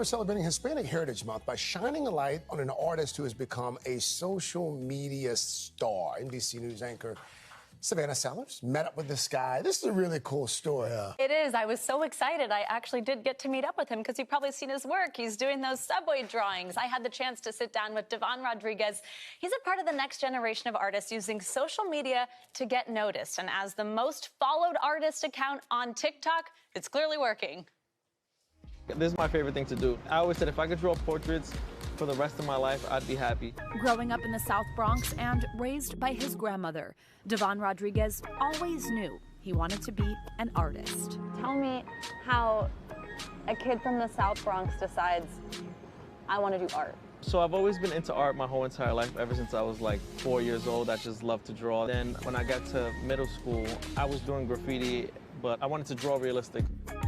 We're celebrating Hispanic Heritage Month by shining a light on an artist who has become a social media star. NBC News anchor Savannah Sellers met up with this guy. This is a really cool story. Yeah. It is. I was so excited. I actually did get to meet up with him because you've probably seen his work. He's doing those subway drawings. I had the chance to sit down with Devon Rodriguez. He's a part of the next generation of artists using social media to get noticed. And as the most followed artist account on TikTok, it's clearly working. This is my favorite thing to do. I always said if I could draw portraits for the rest of my life, I'd be happy. Growing up in the South Bronx and raised by his grandmother, Devon Rodriguez always knew he wanted to be an artist. Tell me how a kid from the South Bronx decides, I want to do art. So I've always been into art my whole entire life. Ever since I was like 4 years old, I just loved to draw. Then when I got to middle school, I was doing graffiti, but I wanted to draw realistic.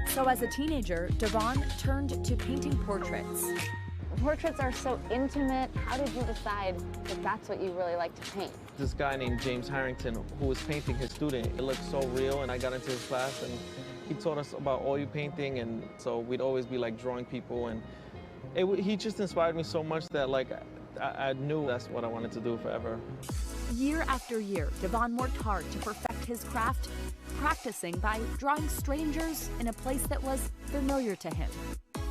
So as a teenager, Devon turned to painting portraits. Portraits are so intimate. How did you decide that that's what you really like to paint? This guy named James Harrington, who was painting his student, it looked so real, and I got into his class, and he taught us about oil painting, and so we'd always be like drawing people, and he just inspired me so much that like I knew that's what I wanted to do forever. Year after year, Devon worked hard to perfect his craft, practicing by drawing strangers in a place that was familiar to him,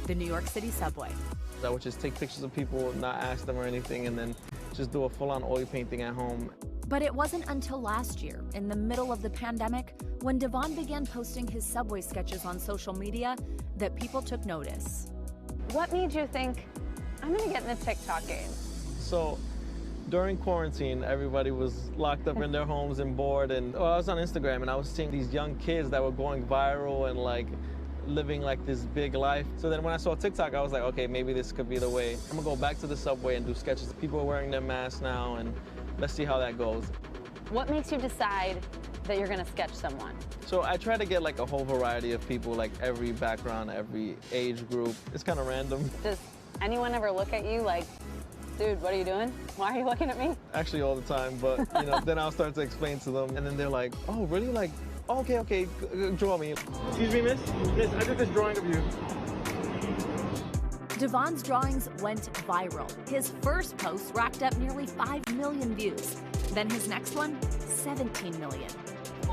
the New York City subway. I would just take pictures of people, not ask them or anything, and then just do a full-on oil painting at home. But it wasn't until last year, in the middle of the pandemic, when Devon began posting his subway sketches on social media, that people took notice. What made you think, I'm gonna get in the TikTok game? So during quarantine, everybody was locked up in their homes and bored, and I was on Instagram and I was seeing these young kids that were going viral and like living like this big life. So then when I saw TikTok, I was like, okay, maybe this could be the way. I'm gonna go back to the subway and do sketches. People are wearing their masks now, and let's see how that goes. What makes you decide that you're gonna sketch someone? So I try to get like a whole variety of people, like every background, every age group. It's kind of random. Does anyone ever look at you like, dude, what are you doing? Why are you looking at me? Actually all the time, but you know, then I'll start to explain to them, and then they're like, oh, really? Like, okay, draw me. Excuse me, miss? Miss, I did this drawing of you. Devon's drawings went viral. His first post racked up nearly 5 million views. Then his next one, 17 million.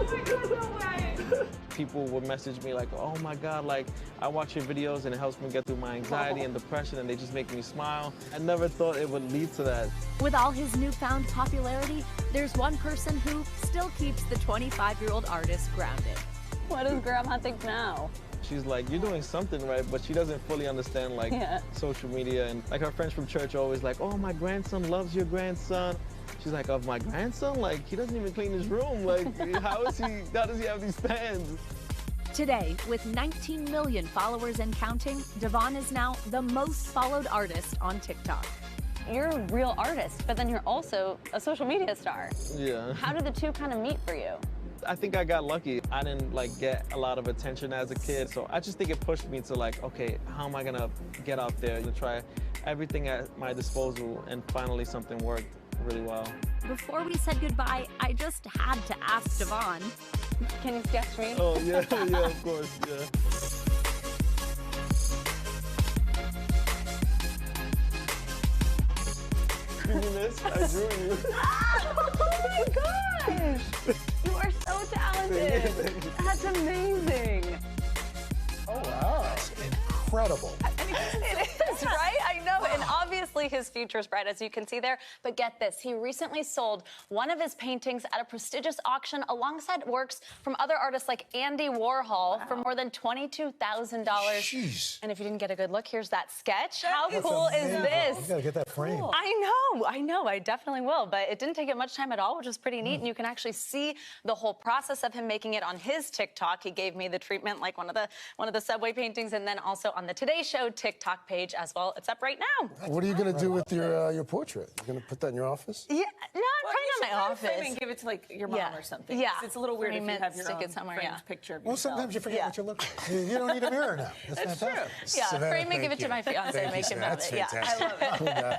Oh my God, no way! People would message me like, oh my God, like, I watch your videos and it helps me get through my anxiety and depression, and they just make me smile. I never thought it would lead to that. With all his newfound popularity, there's one person who still keeps the 25-year-old artist grounded. What does Grandma think now? She's like, you're doing something right, but she doesn't fully understand like social media, and like her friends from church are always like, oh, my grandson loves your grandson. She's like, of my grandson? Like, he doesn't even clean his room. Like, how does he have these fans? Today, with 19 million followers and counting, Devon is now the most followed artist on TikTok. You're a real artist, but then you're also a social media star. Yeah. How did the two kind of meet for you? I think I got lucky. I didn't like get a lot of attention as a kid, so I just think it pushed me to like, okay, how am I gonna get out there and try everything at my disposal, and finally something worked really well. Before we said goodbye, I just had to ask Devon. Can you sketch me? Oh yeah, yeah, of course, yeah. Excuse me, miss, I drew you. Oh my gosh! You are so talented. That's amazing. Oh, wow. That's incredible. It is, right? I know, and obviously his future's bright, as you can see there. But get this, he recently sold one of his paintings at a prestigious auction alongside works from other artists like Andy Warhol for more than $22,000. Jeez. And if you didn't get a good look, here's that sketch. How cool is this? You gotta get that frame. Cool. I know, I definitely will. But it didn't take it much time at all, which is pretty neat. And you can actually see the whole process of him making it on his TikTok. He gave me the treatment like one of the subway paintings, and then also on the Today Show TikTok page as well. It's up right now. What are you gonna do with your portrait? You gonna put that in your office? Yeah, no, probably not my office. Frame and give it to like your mom or something. Yeah, it's a little weird if you have your stick own it somewhere. framed picture of Well, yourself. sometimes you forget what you look like. You don't need a mirror now. That's fantastic. Yeah, Savannah, frame and give it to my fiance and make him have it. That's fantastic. Yeah, I love it.